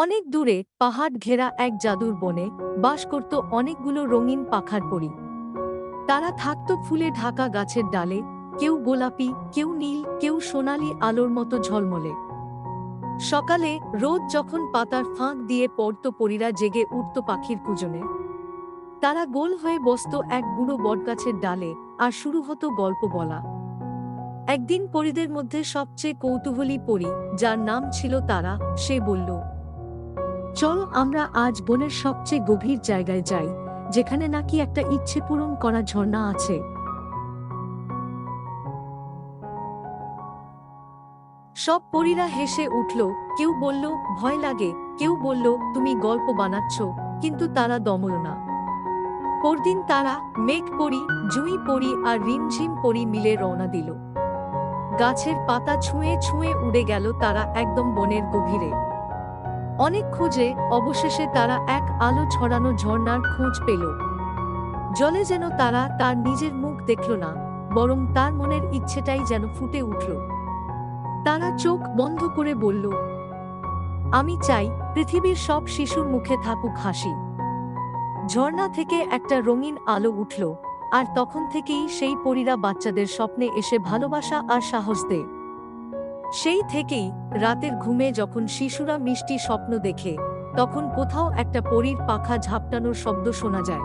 অনেক দূরে পাহাড় ঘেরা এক জাদুর বনে বাস করত অনেকগুলো রঙিন পাখার পরী। তারা থাকত ফুলে ঢাকা গাছের ডালে, কেউ গোলাপি, কেউ নীল, কেউ সোনালি আলোর মতো ঝলমলে। সকালে রোদ যখন পাতার ফাঁক দিয়ে পড়ত, পরীরা জেগে উঠত পাখির কুজনে। তারা গোল হয়ে বসত এক বুড়ো বটগাছের ডালে, আর শুরু হতো গল্প বলা। একদিন পরীদের মধ্যে সবচেয়ে কৌতূহলী পরী, যার নাম ছিল তারা, সে বলল, চল আমরা আজ বনের সবচেয়ে গভীর জায়গায় যাই, যেখানে নাকি একটা ইচ্ছে পূরণ করা ঝর্ণা আছে। সব পরীরা হেসে উঠল, কেউ বলল ভয় লাগে, কেউ বলল তুমি গল্প বানাচ্ছ, কিন্তু তারা দমল না। পরদিন তারা, মেঘ পরী, জুঁই পরী আর রিমঝিম পরী মিলে রওনা দিল। গাছের পাতা ছুঁয়ে ছুঁয়ে উড়ে গেল তারা একদম বনের গভীরে। অনেক খোঁজে অবশেষে তারা এক আলো ছড়ানো ঝর্ণার খোঁজ পেল। জলে যেন তারা তার নিজের মুখ দেখল না, বরং তার মনের ইচ্ছেটাই যেন ফুটে উঠল। তারা চোখ বন্ধ করে বলল, আমি চাই পৃথিবীর সব শিশুর মুখে থাকুক হাসি। ঝর্ণা থেকে একটা রঙিন আলো উঠল, আর তখন থেকেই সেই পরীরা বাচ্চাদের স্বপ্নে এসে ভালোবাসা আর সাহস দেয়। সেই থেকেই রাতের ঘুমে যখন শিশুরা মিষ্টি স্বপ্ন দেখে, তখন কোথাও একটা পরীর পাখা ঝাপটানোর শব্দ শোনা যায়।